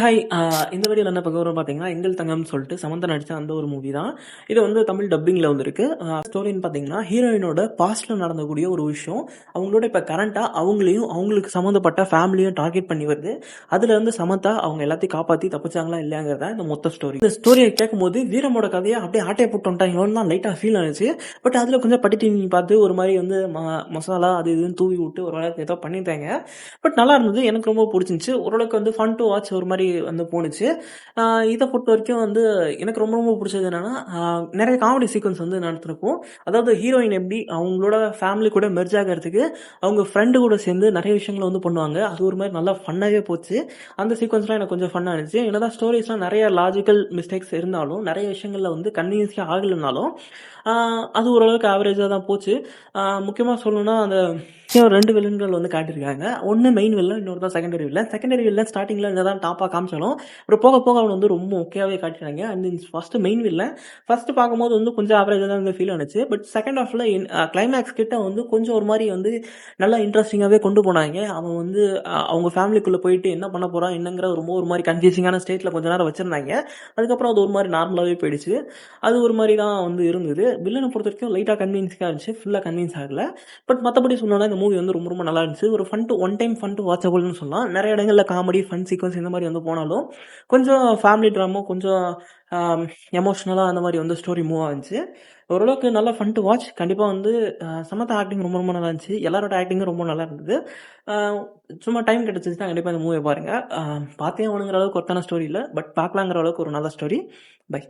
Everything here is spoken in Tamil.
ஹாய். இந்த வீடியோல என்ன பார்க்க போறோம்னு பார்த்தீங்கன்னா, எங்கள் தங்கம்னு சொல்லிட்டு சமந்தா நடிச்ச அந்த ஒரு மூவி தான். இது வந்து தமிழ் டப்பிங்ல வந்திருக்கு. ஸ்டோரின்னு பார்த்தீங்கன்னா, ஹீரோயினோட பாஸ்ட்ல நடந்தக்கூடிய ஒரு விஷயம். அவங்களோட இப்ப கரண்ட்டா அவங்களையும், அவங்களுக்கு சம்மந்தப்பட்ட ஃபேமிலியும் டார்கெட் பண்ணி வருது. அதுலேருந்து சமந்தா அவங்க எல்லாத்தையும் காப்பாத்தி தப்பிச்சாங்களா இல்லையாங்கிறது தான் இந்த மொத்த ஸ்டோரி. இந்த ஸ்டோரிய கேட்கும்போது வீரமோட கதைய அப்படியே ஆட்டைய போட்டு வந்துட்டாங்களோன்னு தான் லைட்டா ஃபீல் ஆனுச்சு. பட் அதில கொஞ்சம் பட்டிட்டிங் பார்த்து ஒரு மாரி வந்து மசாலா அது இதுன்னு தூவி விட்டு ஒரு அளவுக்கு ஏதோ பண்ணியிருந்தாங்க. பட் நல்லா இருந்தது. எனக்கு ரொம்ப புடிச்சிருந்துச்சு. ஓரளவுக்கு வந்து ஃபன் டூ வாட்ச் ஒரு மாரி வந்து போணுச்சு. அ இத பொறுத்தவரைக்கும் வந்து எனக்கு ரொம்ப ரொம்ப புடிச்சது என்னன்னா, நெறைய காமெடி சீக்வென்ஸ் வந்து நடந்திருக்கும். அதாவது ஹீரோயின் எப்படி அவங்களோட ஃபேமிலி கூட மெர்ஜ் ஆகறதுக்கு அவங்க ஃப்ரெண்டு கூட சேர்ந்து நெறைய விஷயங்கள வந்து பண்ணுவாங்க. அது ஒரு மாரி நல்லா ஃபன்னாவே போச்சு. அந்த சீக்வென்ஸ்லாம் எனக்கு கொஞ்சம் ஃபன்னா இருந்துச்சு. என்னதான் ஸ்டோரீஸ்லாம் நெறைய லாஜிக்கல் மிஸ்டேக்ஸ் இருந்தாலும், நெறைய விஷயங்கள்ல வந்து கன்வீனியன்ஸியா ஆகலனாலும், அ அது ஓரளவுக்கு ஆவரேஜா தான் போச்சு. முக்கியமா சொல்லணும்னா அந்த 2 வில்லன்கள் வந்து காட்டியிருக்காங்க. ஒண்ணு மெயின் வில்லன், இன்னொருத்தன் செகண்டரி வில்லன். செகண்டரி வில்லன் ஸ்டார்ட்டிங்ல என்னதான் டாப்பா காமிச்சாலும், அப்புறம் போக போக அவன வந்து ரொம்ப மொக்கையாவே காட்டிட்டாங்க. And then first main villain first பார்க்கும்போது வந்து கொஞ்சம் ஆவரேஜா தான் வந்து ஃபீல் ஆனுச்சு. பட் செகண்ட் ஹாஃப்ல கிளைமாக்ஸ் கிட்ட வந்து கொஞ்சம் ஒரு மாரி வந்து நல்லா இன்ட்ரஸ்டிங்காவே கொண்டு போனாங்க. அவன் வந்து அவங்க ஃபேமிலிக்குள்ள போயிட்டு என்ன பண்ண போறான் என்னங்கிற ரொம்ப ஒரு மாரி கன்ஃப்யூசிங்கான ஸ்டேட்ல கொஞ்ச நேரம் வச்சிருந்தாங்க. அதுக்கப்புறம் அது ஒரு மாரி நார்மலாவே போயிடுச்சு. அது ஒரு மாரி தான் வந்து இருந்தது. வில்லன பொறுத்தவரைக்கும் லைட்டா கன்வின்சிங்கா இருந்துச்சு. ஃபுல்லா கன்வின்ஸ் ஆகல. பட் மத்தபடி சொல்லணும்னா இந்த மூவி வந்து ரொம்ப ரொம்ப நல்லா இருந்துச்சு. ஒரு fun to one time fun to வாட்சபிள்னு சொல்லலாம். நெறைய இடங்கள்ல காமெடி, ஃபன் சீக்வென்ஸ் இந்த மாரி வந்து போனாலும், கொஞ்சம் ஃபேமிலி ட்ராமா, கொஞ்சம் அ எமோஷனலா அந்த மாரி வந்து ஸ்டோரி மூவ் ஆச்சு. ஓரளவுக்கு நல்லா ஃபன் டூ வாட்ச். கண்டிப்பா வந்து சமந்தா ஆக்டிங் ரொம்ப ரொம்ப நல்லா இருந்துச்சு. எல்லாரோட ஆக்டிங்கும் ரொம்ப நல்லா இருந்தது. அ சும்மா டைம் கிடைச்சுச்சுன்னா கண்டிப்பா இந்த மூவிய பாருங்க. பார்த்தே ஆகணுங்கிற அளவுக்கு ஒர்த்தான ஸ்டோரி இல்ல. பட் பார்க்கலாங்கிற அளவுக்கு ஒரு நல்ல ஸ்டோரி. பை.